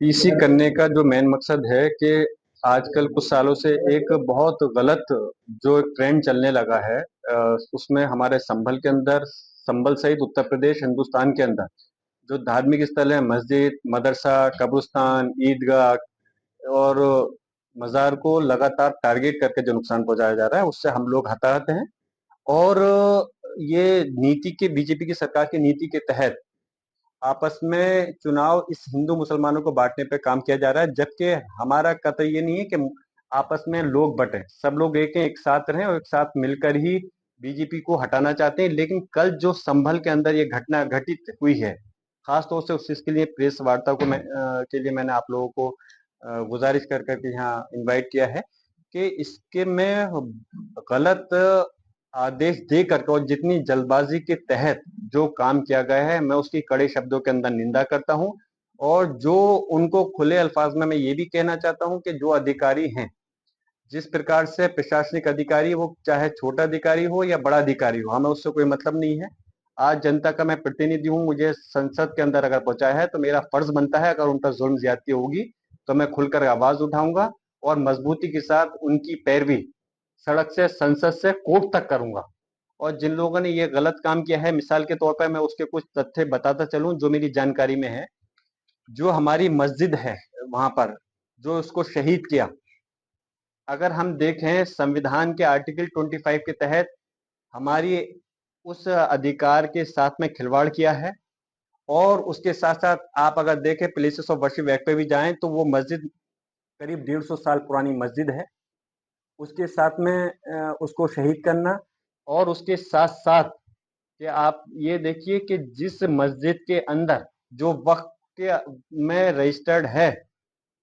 PC करने का जो मेन मकसद है कि आजकल कुछ सालों से एक बहुत गलत जो ट्रेंड चलने लगा है, उसमें हमारे संभल सहित उत्तर प्रदेश हिंदुस्तान के अंदर जो धार्मिक स्थल है, मस्जिद, मदरसा, कब्रिस्तान, ईदगाह और मजार को लगातार टारगेट करके जो नुकसान पहुंचाया जा रहा है, उससे हम लोग हताहत हैं। और ये नीति के बीजेपी की सरकार की नीति के तहत आपस में चुनाव इस हिंदू मुसलमानों को बांटने पे काम किया जा रहा है, जबकि हमारा कतई ये नहीं है कि आपस में लोग बटे, सब लोग एक साथ रहें और एक साथ मिलकर ही बीजेपी को हटाना चाहते हैं। लेकिन कल जो संभल के अंदर ये घटना घटित हुई है, खास तौर से उस चीज के लिए प्रेस वार्ता को के लिए मैंने आप लोगों को गुजारिश कर करके यहाँ इनवाइट किया है कि इसके में गलत आदेश दे करके और जितनी जल्दबाजी के तहत जो काम किया गया है, मैं उसकी कड़े शब्दों के अंदर निंदा करता हूं। और जो उनको खुले अल्फाज में मैं ये भी कहना चाहता हूं कि जो अधिकारी हैं, जिस प्रकार से प्रशासनिक अधिकारी, वो चाहे छोटा अधिकारी हो या बड़ा अधिकारी हो, हमें उससे कोई मतलब नहीं है। आज जनता का मैं प्रतिनिधि हूं, मुझे संसद के अंदर अगर पहुंचाया है तो मेरा फर्ज बनता है, अगर उन पर जुल्म ज्यादती होगी तो मैं खुलकर आवाज उठाऊंगा और मजबूती के साथ उनकी पैरवी सड़क से, संसद से, कोर्ट तक करूंगा। और जिन लोगों ने ये गलत काम किया है, मिसाल के तौर पर मैं उसके कुछ तथ्य बताता चलूं जो मेरी जानकारी में है। जो हमारी मस्जिद है वहां पर जो उसको शहीद किया, अगर हम देखें संविधान के आर्टिकल 25 के तहत हमारी उस अधिकार के साथ में खिलवाड़ किया है। और उसके साथ साथ आप अगर देखें प्लेसेस ऑफ वर्शिप एक्ट पे भी जाएं तो वो मस्जिद करीब 150 साल पुरानी मस्जिद है, उसके साथ में उसको शहीद करना। और उसके साथ साथ कि आप ये देखिए कि जिस मस्जिद के अंदर जो वक्फ के में रजिस्टर्ड है,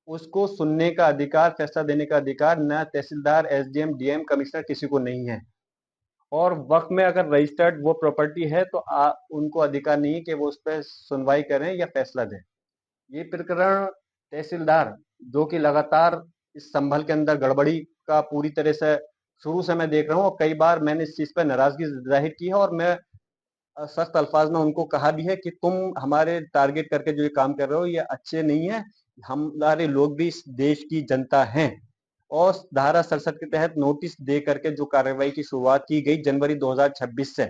उसको सुनने का अधिकार, फैसला देने का अधिकार न तहसीलदार, एसडीएम, डीएम, कमिश्नर किसी को नहीं है। और वक्फ में अगर रजिस्टर्ड वो प्रॉपर्टी है तो उनको अधिकार नहीं है कि वो उस पर सुनवाई करें या फैसला दें। ये प्रकरण तहसीलदार, जो कि लगातार इस संभल के अंदर गड़बड़ी का पूरी तरह से शुरू से मैं देख रहा हूँ, और कई बार मैंने इस चीज पर नाराजगी जाहिर की है और मैं सख्त अल्फाज में उनको कहा भी है कि तुम हमारे टारगेट करके जो ये काम कर रहे हो ये अच्छे नहीं है। हमारे लोग भी इस देश की जनता हैं। और धारा 67 के तहत नोटिस दे करके जो कार्रवाई की शुरुआत की गई जनवरी 2026 से,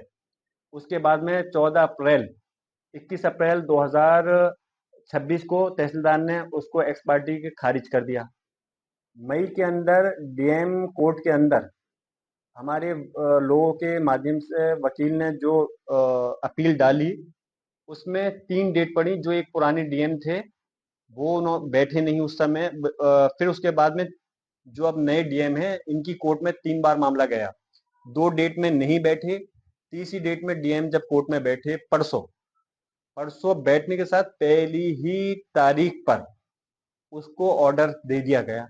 उसके बाद में 21 अप्रैल 2026 को तहसीलदार ने उसको एक्स पार्टी के खारिज कर दिया। मई के अंदर डीएम कोर्ट के अंदर हमारे लोगों के माध्यम से वकील ने जो अपील डाली, उसमें 3 डेट पड़ी। जो एक पुराने डीएम थे वो बैठे नहीं उस समय, फिर उसके बाद में जो अब नए डीएम हैं, इनकी कोर्ट में 3 बार मामला गया, 2 डेट में नहीं बैठे। तीसरी डेट में डीएम जब कोर्ट में बैठे परसों परसों बैठने के साथ पहली ही तारीख पर उसको ऑर्डर दे दिया गया।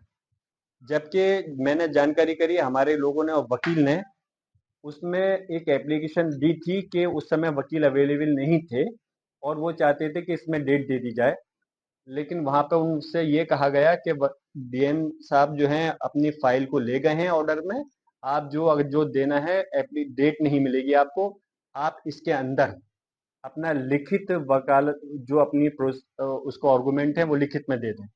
जबकि मैंने जानकारी करी, हमारे लोगों ने और वकील ने उसमें एक एप्लीकेशन दी थी कि उस समय वकील अवेलेबल नहीं थे और वो चाहते थे कि इसमें डेट दे दी जाए। लेकिन वहां पे उनसे ये कहा गया कि डीएम साहब जो हैं अपनी फाइल को ले गए हैं ऑर्डर में, आप जो अगर जो देना है अपनी डेट नहीं मिलेगी आपको, आप इसके अंदर अपना लिखित वकालत जो अपनी उसको आर्गूमेंट है वो लिखित में दे दें।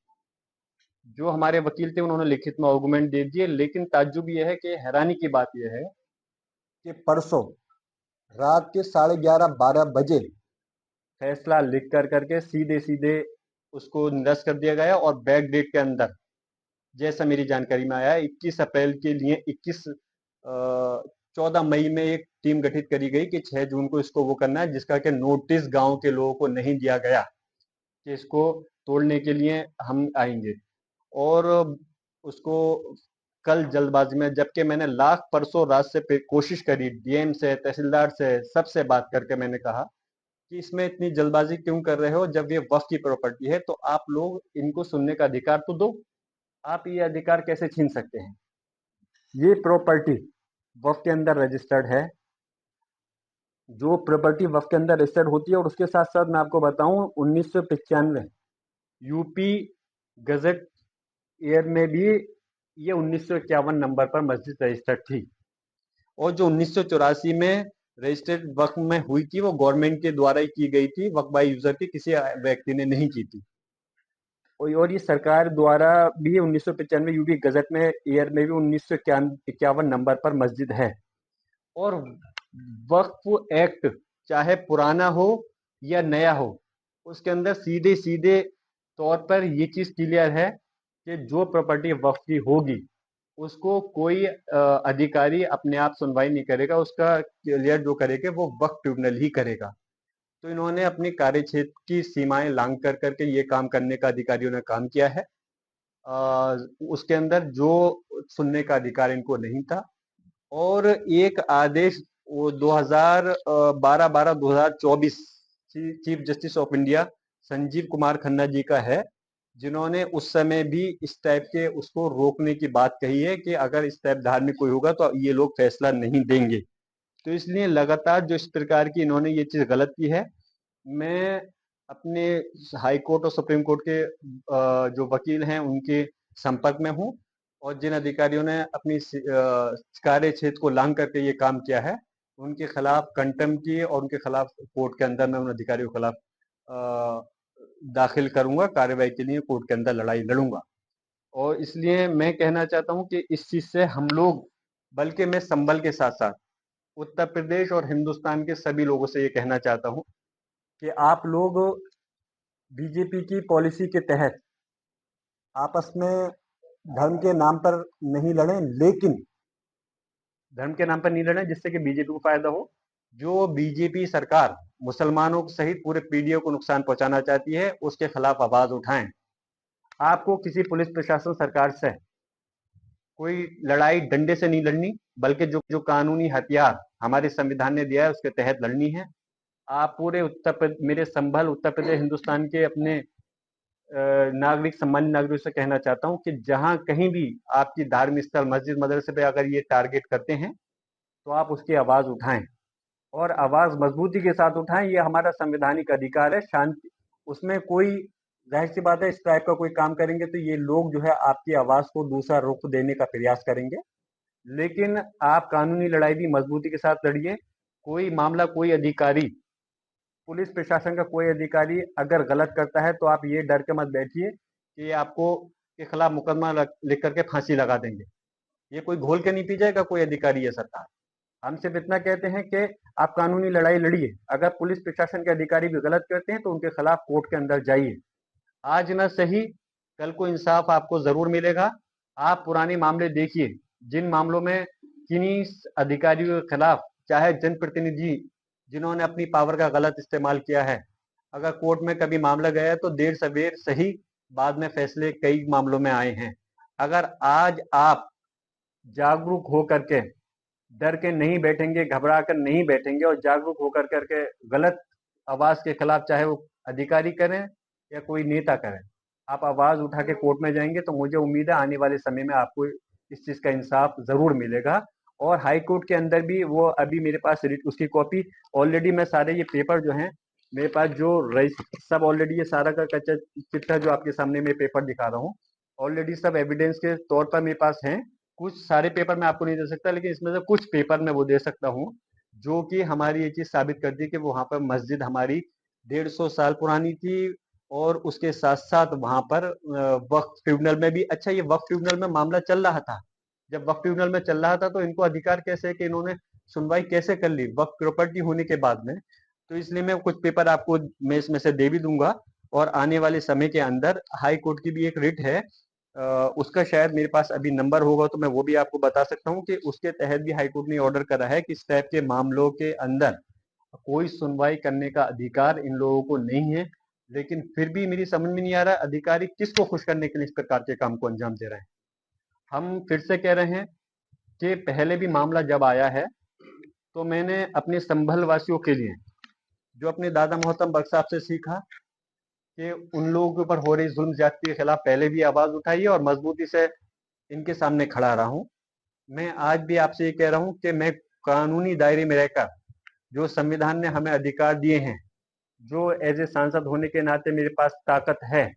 जो हमारे वकील थे उन्होंने लिखित में आर्गूमेंट दे दिए। लेकिन ताज्जुब यह है कि हैरानी की बात यह है कि परसों रात के 11:30-12 बजे फैसला लिख कर करके सीधे सीधे उसको निरस्त कर दिया गया। और बैक डेट के अंदर जैसा मेरी जानकारी में आया 21 अप्रैल के लिए 14 मई में एक टीम गठित करी गई कि 6 जून को इसको वो करना है, जिसका कि नोटिस गांव के लोगों को नहीं दिया गया कि इसको तोड़ने के लिए हम आएंगे। और उसको कल जल्दबाजी में, जबकि मैंने लाख परसों रात से कोशिश करी, डीएम से, तहसीलदार से, सबसे बात करके मैंने कहा कि इसमें इतनी जल्दबाजी क्यों कर रहे हो, जब ये वक्त की प्रॉपर्टी है तो आप लोग इनको सुनने का अधिकार तो दो। आप ये अधिकार कैसे छीन सकते हैं? ये प्रॉपर्टी वक्त के अंदर रजिस्टर्ड है। जो प्रॉपर्टी वक्त के अंदर रजिस्टर्ड होती है, और उसके साथ साथ मैं आपको बताऊं 1995 यूपी गजट ईयर में भी ये 1951 नंबर पर मस्जिद रजिस्टर्ड थी। और जो 1984 में रजिस्टर्ड वक्फ में हुई थी वो गवर्नमेंट के द्वारा ही की गई थी, वक्फ बाय यूजर की, किसी व्यक्ति ने नहीं की थी। और ये सरकार द्वारा भी 1995 यूपी गजट में ईयर में भी 1951 नंबर पर मस्जिद है। और वक्फ एक्ट चाहे पुराना हो या नया हो, उसके अंदर सीधे सीधे तौर पर ये चीज क्लियर है कि जो प्रॉपर्टी वक्फ की होगी उसको कोई अधिकारी अपने आप सुनवाई नहीं करेगा, उसका क्लियर जो करेगा वो वक्फ ट्रिब्यूनल ही करेगा। तो इन्होंने अपनी कार्य क्षेत्र की सीमाएं लांघ कर करके ये काम करने का अधिकारियों ने काम किया है। उसके अंदर जो सुनने का अधिकार इनको नहीं था। और एक आदेश वो 2012-12-2024 chief justice of India Sanjiv Kumar Khanna ji का है, जिन्होंने उस समय भी इस टाइप के उसको रोकने की बात कही है कि अगर इस टाइप धार्मिक कोई होगा तो ये लोग फैसला नहीं देंगे। तो इसलिए लगातार जो इस प्रकार की इन्होंने ये चीज गलत की है, मैं अपने हाई कोर्ट और सुप्रीम कोर्ट के जो वकील हैं उनके संपर्क में हूँ, और जिन अधिकारियों ने अपनी कार्य क्षेत्र को लांघ करके ये काम किया है उनके खिलाफ कंटेम्प्ट की और उनके खिलाफ कोर्ट के अंदर मैं उन अधिकारियों के खिलाफ दाखिल करूंगा, कार्रवाई के लिए कोर्ट के अंदर लड़ाई लड़ूंगा। और इसलिए मैं कहना चाहता हूं कि इस चीज से हम लोग, बल्कि मैं संभल के साथ साथ उत्तर प्रदेश और हिंदुस्तान के सभी लोगों से ये कहना चाहता हूं कि आप लोग बीजेपी की पॉलिसी के तहत आपस में धर्म के नाम पर नहीं लड़ें, लेकिन धर्म के नाम पर नहीं लड़ें जिससे कि बीजेपी को फायदा हो। जो बीजेपी सरकार मुसलमानों सहित पूरे पीढ़ियों को नुकसान पहुंचाना चाहती है उसके खिलाफ आवाज उठाएं। आपको किसी पुलिस प्रशासन सरकार से कोई लड़ाई डंडे से नहीं लड़नी, बल्कि जो जो कानूनी हथियार हमारे संविधान ने दिया है उसके तहत लड़नी है। आप पूरे मेरे संभल उत्तर प्रदेश हिंदुस्तान के अपने नागरिक, सम्मानित नागरिकों से कहना चाहता हूं कि जहां कहीं भी आपकी धार्मिक स्थल, मस्जिद, मदरसे पे अगर ये टारगेट करते हैं तो आप उसकी आवाज उठाएं, और आवाज मजबूती के साथ उठाएं। ये हमारा संवैधानिक अधिकार है। शांति उसमें कोई, जाहिर सी बात है, इस टाइप का कोई काम करेंगे तो ये लोग जो है आपकी आवाज को दूसरा रुख देने का प्रयास करेंगे। लेकिन आप कानूनी लड़ाई भी मजबूती के साथ लड़िए। कोई मामला, कोई अधिकारी, पुलिस प्रशासन का कोई अधिकारी अगर गलत करता है तो आप ये डर के मत बैठिए कि आपको के खिलाफ मुकदमा लिख करके फांसी लगा देंगे। ये कोई घोल के नहीं पी जाएगा कोई अधिकारी या सरकार। हम सिर्फ इतना कहते हैं कि आप कानूनी लड़ाई लड़िए। अगर पुलिस प्रशासन के अधिकारी भी गलत करते हैं तो उनके खिलाफ कोर्ट के अंदर जाइए। आज न सही कल को इंसाफ आपको जरूर मिलेगा। आप पुराने मामले देखिए, जिन मामलों में किन्हीं अधिकारियों के खिलाफ, चाहे जनप्रतिनिधि जिन्होंने अपनी पावर का गलत इस्तेमाल किया है, अगर कोर्ट में कभी मामला गया है तो देर सवेर सही बाद में फैसले कई मामलों में आए हैं। अगर आज आप जागरूक हो करके, डर के नहीं बैठेंगे, घबरा कर नहीं बैठेंगे और जागरूक होकर करके गलत आवाज के खिलाफ, चाहे वो अधिकारी करें या कोई नेता करें, आप आवाज उठा के कोर्ट में जाएंगे तो मुझे उम्मीद है आने वाले समय में आपको इस चीज का इंसाफ जरूर मिलेगा। और हाई कोर्ट के अंदर भी वो अभी मेरे पास उसकी कॉपी ऑलरेडी, मैं सारे ये पेपर जो हैं मेरे पास जो सब ऑलरेडी, ये सारा का कच्चा चिट्ठा जो आपके सामने मैं पेपर दिखा रहा हूँ, ऑलरेडी सब एविडेंस के तौर पर मेरे पास हैं। कुछ सारे पेपर मैं आपको नहीं दे सकता, लेकिन इसमें से कुछ पेपर मैं वो दे सकता हूँ जो कि हमारी ये चीज साबित करती है कि वहां पर मस्जिद हमारी 150 साल पुरानी थी। और उसके साथ साथ वहां पर वक्फ ट्रिब्यूनल में भी, अच्छा ये वक्फ ट्रिब्यूनल में मामला चल रहा था, जब वक्फ ट्रिब्यूनल में चल रहा था तो इनको अधिकार कैसे है कि इन्होंने सुनवाई कैसे कर ली वक्फ प्रॉपर्टी होने के बाद में। तो इसलिए मैं कुछ पेपर आपको मैं इसमें से दे भी दूंगा। और आने वाले समय के अंदर हाई कोर्ट की भी एक रिट है, उसका शायद मेरे पास अभी नंबर होगा तो मैं वो भी आपको बता सकता हूँ कि उसके तहत भी हाई कोर्ट ने ऑर्डर करा है कि इस टाइप के मामलों के अंदर कोई सुनवाई करने का अधिकार इन लोगों को नहीं है। लेकिन फिर भी मेरी समझ में नहीं आ रहा अधिकारी किसको खुश करने के लिए इस प्रकार के काम को अंजाम दे रहे हैं। हम फिर से कह रहे हैं कि पहले भी मामला जब आया है तो मैंने अपने संभल वासियों के लिए, जो अपने दादा मोहतरम बख्श साहब से सीखा कि उन लोगों के ऊपर हो रही जुल्म ज्यादती के खिलाफ पहले भी आवाज उठाई है और मजबूती से इनके सामने खड़ा रहा हूं। मैं आज भी आपसे ये कह रहा हूं कि मैं कानूनी दायरे में रहकर, जो संविधान ने हमें अधिकार दिए हैं, जो एज ए सांसद होने के नाते मेरे पास ताकत है,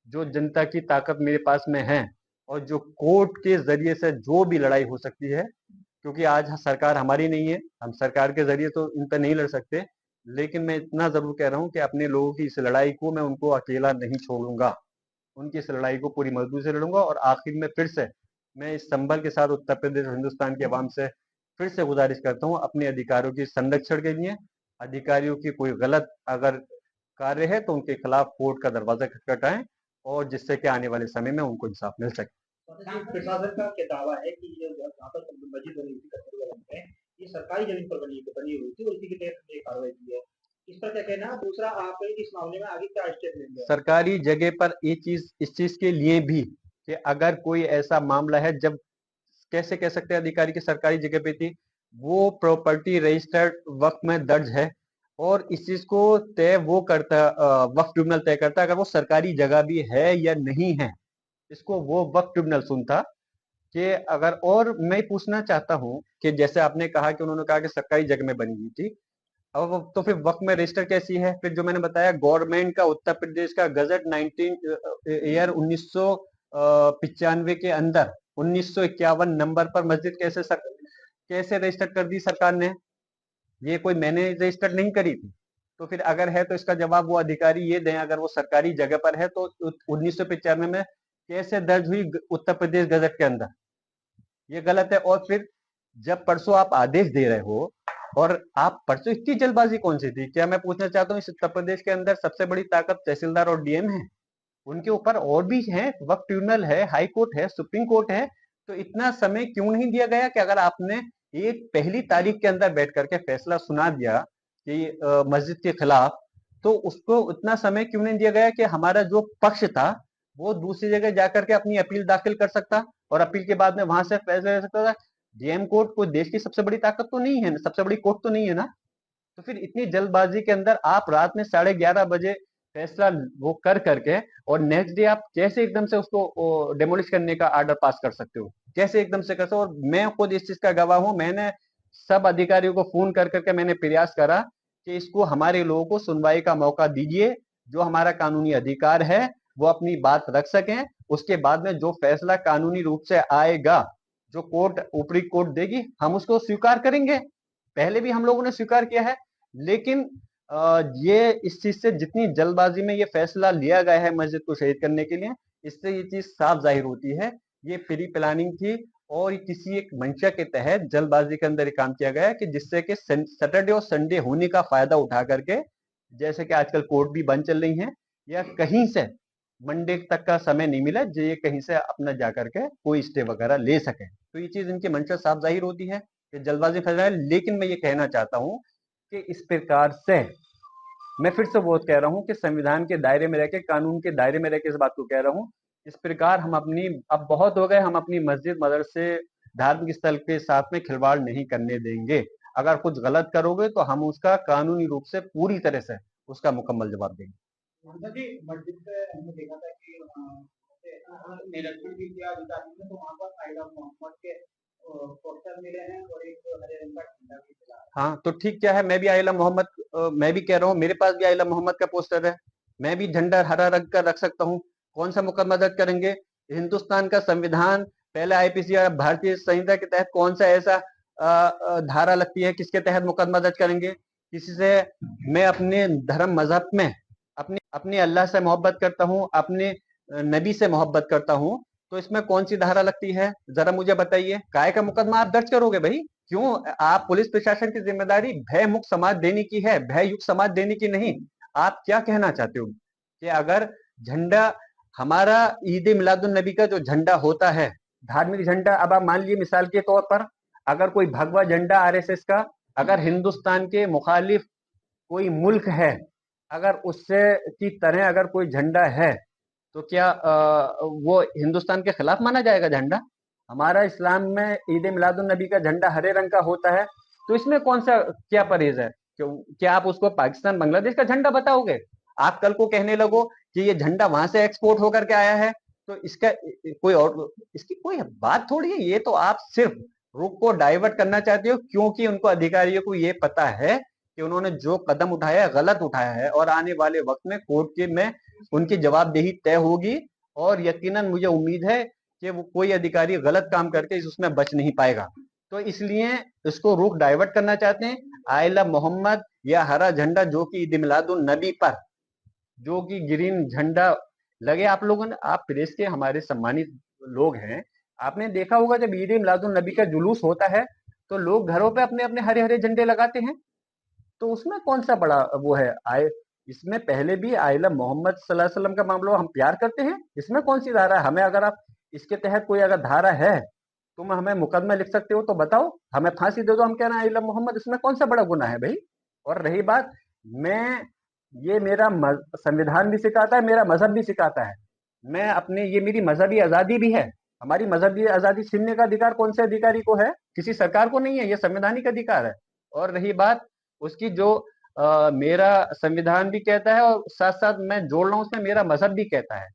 जो जनता की ताकत मेरे पास में है, और जो कोर्ट के जरिए से जो भी लड़ाई हो सकती है, क्योंकि आज सरकार हमारी नहीं है, हम सरकार के जरिए तो इन पर नहीं लड़ सकते, लेकिन मैं इतना जरूर कह रहा हूं कि अपने लोगों की इस लड़ाई को मैं उनको अकेला नहीं छोड़ूंगा। उनकी इस लड़ाई को पूरी मजबूती से लड़ूंगा। और आखिर में फिर से मैं इस संभल के साथ उत्तर प्रदेश और हिंदुस्तान की आवाम से फिर से गुजारिश करता हूँ, अपने अधिकारों की संरक्षण के लिए अधिकारियों की कोई गलत अगर कार्य है तो उनके खिलाफ कोर्ट का दरवाजा खटखटाएं, और जिससे कि आने वाले समय में उनको इंसाफ मिल सके। प्रशासन का क्या दावा है कि ये जहाँ पर मस्जिद बनी हुई थी कस्तूरबा में, ये सरकारी जमीन पर बनी हुई थी और इसी के तहत हमने ये कार्रवाई की है, इस पर क्या कहना है? दूसरा, आप इस मामले में आगे क्या स्टेप लेंगे? सरकारी जगह पर ये चीज, इस चीज के लिए भी कि अगर कोई ऐसा मामला है, जब कैसे कह सकते हैं अधिकारी की सरकारी जगह पे थी, वो प्रॉपर्टी रजिस्टर्ड वक्त में दर्ज है, और इस चीज को तय वो करता, वक्फ ट्रिब्यूनल तय करता है अगर वो सरकारी जगह भी है या नहीं है। इसको वो वक्फ ट्रिब्यूनल सुनता कि अगर, और मैं पूछना चाहता हूं कि जैसे आपने कहा कि उन्होंने कहा कि सरकारी जगह में बनी हुई थी, अब तो फिर वक्त में रजिस्टर कैसी है? फिर जो मैंने बताया गवर्नमेंट का उत्तर प्रदेश का गजट 1995 के अंदर 1951 नंबर पर मस्जिद कैसे रजिस्टर कर दी सरकार ने? ये कोई मैंने रजिस्टर नहीं करी थी। तो फिर अगर है तो इसका जवाब वो अधिकारी ये दें, अगर वो सरकारी जगह पर है तो 1995 में कैसे दर्ज हुई उत्तर प्रदेश गजट के अंदर? ये गलत है। और फिर जब परसों आप आदेश दे रहे हो, और आप परसों इतनी जल्दबाजी कौन सी थी? क्या मैं पूछना चाहता हूँ, इस उत्तर प्रदेश के अंदर सबसे बड़ी ताकत तहसीलदार और डीएम है, उनके ऊपर और भी हैं, वक्त ट्रिब्यूनल है, हाई कोर्ट है, सुप्रीम कोर्ट है। तो इतना समय क्यों नहीं दिया गया कि अगर आपने एक पहली तारीख के अंदर बैठ करके फैसला सुना दिया कि मस्जिद के खिलाफ, तो उसको इतना समय क्यों नहीं दिया गया कि हमारा जो पक्ष था वो दूसरी जगह जाकर के अपनी अपील दाखिल कर सकता, और अपील के बाद में वहां से फैसला ले सकता था। डीएम कोर्ट कोई देश की सबसे बड़ी ताकत तो नहीं है, सबसे बड़ी कोर्ट तो नहीं है ना। तो फिर इतनी जल्दबाजी के अंदर आप रात में 11:30 बजे फैसला वो कर करके, और नेक्स्ट डे आप कैसे एकदम से उसको डेमोलिश करने का आर्डर पास कर सकते हो? कैसे एकदम से कर सकते हो? और मैं खुद इस चीज का गवाह हूं, मैंने सब अधिकारियों को फोन कर करके मैंने प्रयास करा कि इसको हमारे लोगों को सुनवाई का मौका दीजिए, जो हमारा कानूनी अधिकार है वो अपनी बात रख सकें। उसके बाद में जो फैसला कानूनी रूप से आएगा, जो कोर्ट ऊपरी कोर्ट देगी, हम उसको स्वीकार करेंगे। पहले भी हम लोगों ने स्वीकार किया है, लेकिन ये इस चीज से जितनी जल्दबाजी में ये फैसला लिया गया है मस्जिद को शहीद करने के लिए, इससे ये चीज साफ जाहिर होती है ये प्री प्लानिंग थी, और किसी एक मंशा के तहत जल्दबाजी के अंदर ये काम किया गया है कि जिससे कि सैटरडे और संडे होने का फायदा उठा करके, जैसे कि आजकल कोर्ट भी बंद चल रही हैं, या कहीं से मंडे तक का समय नहीं मिला जो ये कहीं से अपना जाकर के कोई स्टे वगैरह ले सके। तो ये चीज इनकी मंशा साफ जाहिर होती है कि जल्दबाजी फैल रहा है। लेकिन मैं ये कहना चाहता हूँ कि इस प्रकार से, मैं फिर से बहुत कह रहा हूँ कि संविधान के दायरे में रहकर, कानून के दायरे में रहकर इस बात को कह रहा हूँ, इस प्रकार हम अपनी, अब बहुत हो गए, हम अपनी मस्जिद मदरसे धार्मिक स्थल के साथ में खिलवाड़ नहीं करने देंगे। अगर कुछ गलत करोगे तो हम उसका कानूनी रूप से पूरी तरह से उसका मुकम्मल जवाब देंगे। मस्जिद पे हमने देखा था कि निरीक्षण भी किया अधिकारियों ने, तो वहाँ पर आइला मोहम्मद के पोस्टर मिले हैं और एक हरे रंग का झंडा भी मिला है। हाँ तो ठीक, क्या है, मैं भी आइला मोहम्मद, मैं भी कह रहा हूँ, मेरे पास भी आइला मोहम्मद का पोस्टर है, मैं भी झंडा हरा रंग का रख सकता हूँ। कौन सा मुकदमा दर्ज करेंगे? हिंदुस्तान का संविधान, पहले आईपीसी या भारतीय संहिता के तहत कौन सा ऐसा धारा लगती है, किसके तहत मुकदमा दर्ज करेंगे? किसी से, मैं अपने धर्म मजहब में अपने अल्लाह से मोहब्बत करता हूँ, अपने नबी से मोहब्बत करता हूँ, तो इसमें कौन सी धारा लगती है? जरा मुझे बताइए। काय का मुकदमा आप दर्ज करोगे भाई? क्यों? आप पुलिस प्रशासन की जिम्मेदारी भय मुक्त समाज देने की है, भय युक्त समाज देने की नहीं। आप क्या कहना चाहते हो कि अगर झंडा हमारा ईद मिलादुन नबी का जो झंडा होता है, धार्मिक झंडा, अब आप मान लीजिए मिसाल के तौर पर अगर कोई भगवा झंडा आरएसएस का, अगर हिंदुस्तान के मुखालिफ कोई मुल्क है, अगर उससे की तरह अगर कोई झंडा है, तो क्या वो हिंदुस्तान के खिलाफ माना जाएगा झंडा? हमारा इस्लाम में ईद मिलादुन नबी का झंडा हरे रंग का होता है, तो इसमें कौन सा क्या परहेज है? क्यों, क्या आप उसको पाकिस्तान बांग्लादेश का झंडा बताओगे? आप कल को कहने लगो कि ये झंडा वहां से एक्सपोर्ट होकर के आया है, तो इसका कोई और, इसकी कोई बात थोड़ी है। ये तो आप सिर्फ रुख को डाइवर्ट करना चाहते हो, क्योंकि उनको अधिकारियों को ये पता है कि उन्होंने जो कदम उठाया है गलत उठाया है, और आने वाले वक्त में कोर्ट के में उनकी जवाबदेही तय होगी, और यकीनन मुझे उम्मीद है कि वो कोई अधिकारी गलत काम करके उसमें बच नहीं पाएगा। तो इसलिए इसको रुख डाइवर्ट करना चाहते हैं। आइला मोहम्मद या हरा झंडा जो कि ईद मिलादुन नबी पर, जो कि ग्रीन झंडा लगे आप लोगों ने, आप प्रेस के हमारे सम्मानित लोग हैं, आपने देखा होगा जब ईद मिलादुन नबी का जुलूस होता है तो लोग घरों पे अपने अपने हरे हरे झंडे लगाते हैं। तो उसमें कौन सा बड़ा वो है आए, इसमें पहले भी आइला मोहम्मद सल्लल्लाहु अलैहि वसल्लम का मामला हम प्यार करते हैं, इसमें कौन सी धारा है? हमें अगर आप इसके तहत कोई अगर धारा है, तुम हमें मुकदमा लिख सकते हो तो बताओ, हमें फांसी दे दो, हम कह रहे हैं आइला मोहम्मद, इसमें कौन सा बड़ा गुना है भाई? और रही बात, मैं ये मेरा संविधान भी सिखाता है, मेरा मजहब भी सिखाता है, मैं अपने ये मेरी मजहबी आजादी भी है। हमारी मजहबी आजादी छीनने का अधिकार कौन से अधिकारी को है? किसी सरकार को नहीं है, ये संवैधानिक अधिकार है। और रही बात उसकी जो मेरा संविधान भी कहता है और साथ साथ मैं जोड़ रहा हूं उसमें मेरा मजहब भी कहता है,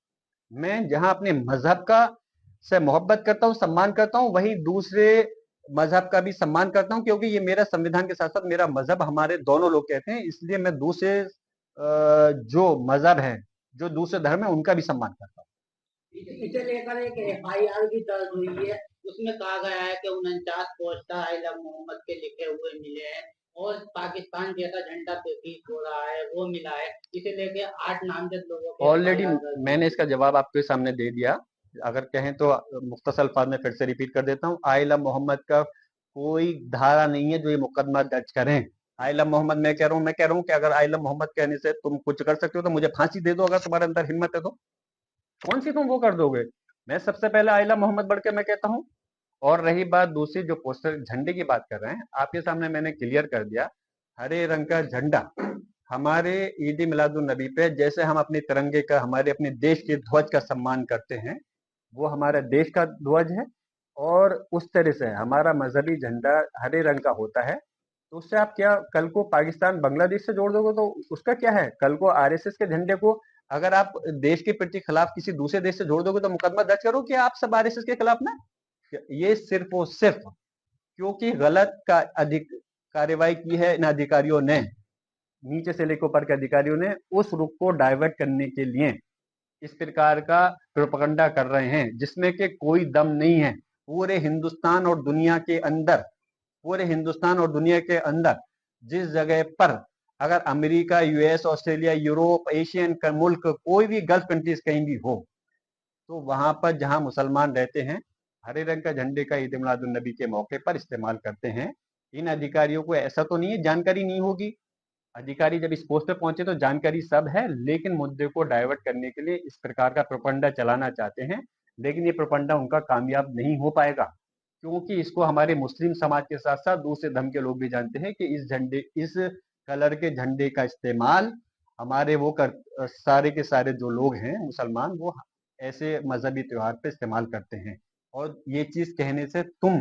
मैं जहां अपने मजहब का से मोहब्बत करता हूं, सम्मान करता हूं, वहीं दूसरे मजहब का भी सम्मान करता हूं, क्योंकि ये मेरा संविधान के साथ साथ मेरा मजहब, हमारे दोनों लोग कहते हैं, इसलिए मैं दूसरे जो मजहब है, जो दूसरे धर्म है, उनका भी सम्मान करता हूं। इसे लेकर एक FIR भी दर्ज हुई है, उसमें कहा गया है कि 49 पोस्टर आई लव मोहम्मद के लिखे हुए मिले हैं और पाकिस्तान जैसा झंडा प्रतीत हो रहा है वो मिला है। इसे लेके 8 नामजद लोगों के ऑलरेडी FIR दर्ज मैंने इसका जवाब आपके सामने दे दिया, अगर कहें तो मुख्तसर अल्फाज में फिर से रिपीट कर देता हूँ। आई लव मोहम्मद का कोई धारा नहीं है जो ये मुकदमा दर्ज करें। आई लव मोहम्मद मैं कह रहा हूँ कि अगर आई लव मोहम्मद कहने से तुम कुछ कर सकते हो तो मुझे फांसी दे दो, अगर तुम्हारे अंदर हिम्मत है तो कौन सी तुम वो कर दोगे? मैं सबसे पहले आई लव मोहम्मद बढ़ के मैं कहता हूँ। और रही बात दूसरी, जो पोस्टर झंडे की बात कर रहे हैं, आपके सामने मैंने क्लियर कर दिया, हरे रंग का झंडा हमारे ईद मिलादुन नबी पे जैसे हम अपने तिरंगे का, हमारे अपने देश के ध्वज का सम्मान करते हैं, वो हमारे देश का ध्वज है, और उस तरह से हमारा मजहबी झंडा हरे रंग का होता है। तो उससे आप क्या कल को पाकिस्तान बांग्लादेश से जोड़ दोगे तो उसका क्या है? कल को आरएसएस के झंडे को अगर आप देश के प्रति खिलाफ किसी दूसरे देश से जोड़ दोगे तो मुकदमा दर्ज करो कि आप सब आरएसएस के खिलाफ ना। ये सिर्फ और सिर्फ क्योंकि गलत का अधिक कार्रवाई की है इन अधिकारियों ने, नीचे से लेकर ऊपर के अधिकारियों ने, उस रुख को डाइवर्ट करने के लिए इस प्रकार का प्रोपगंडा कर रहे हैं जिसमें कि कोई दम नहीं है। पूरे हिंदुस्तान और दुनिया के अंदर, पूरे हिंदुस्तान और दुनिया के अंदर जिस जगह पर अगर America, US, Australia, Europe, Asian का मुल्क, कोई भी गल्फ कंट्रीज कहीं भी हो, तो वहां पर जहां मुसलमान रहते हैं हरे रंग का झंडे का ईद मिलादुन नबी के मौके पर इस्तेमाल करते हैं। इन अधिकारियों को ऐसा तो नहीं है जानकारी नहीं होगी, अधिकारी जब इस पोस्ट पे पहुंचे तो जानकारी सब है, लेकिन मुद्दे को डाइवर्ट करने के लिए इस प्रकार का प्रोपगंडा चलाना चाहते हैं। लेकिन ये प्रोपगंडा उनका कामयाब नहीं हो पाएगा, क्योंकि इसको हमारे मुस्लिम समाज के साथ साथ दूसरे धर्म के लोग भी जानते हैं कि इस कलर के झंडे का इस्तेमाल हमारे सारे के सारे जो लोग हैं मुसलमान, वो ऐसे मजहबी त्योहार पे इस्तेमाल करते हैं। और ये चीज कहने से तुम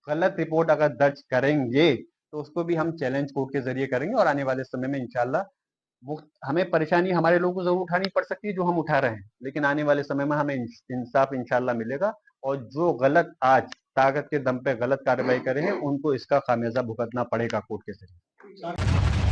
गलत रिपोर्ट अगर दर्ज करेंगे तो उसको भी हम चैलेंज कोर्ट के जरिए करेंगे, और आने वाले समय में इंशाल्लाह हमें परेशानी हमारे लोगों को जरूर उठानी पड़ सकती है जो हम उठा रहे हैं, लेकिन आने वाले समय में हमें इंसाफ इंशाल्लाह मिलेगा। और जो गलत आज ताकत के दम पे गलत कार्रवाई करे हैं उनको इसका खामियाजा भुगतना पड़ेगा कोर्ट के जरिए।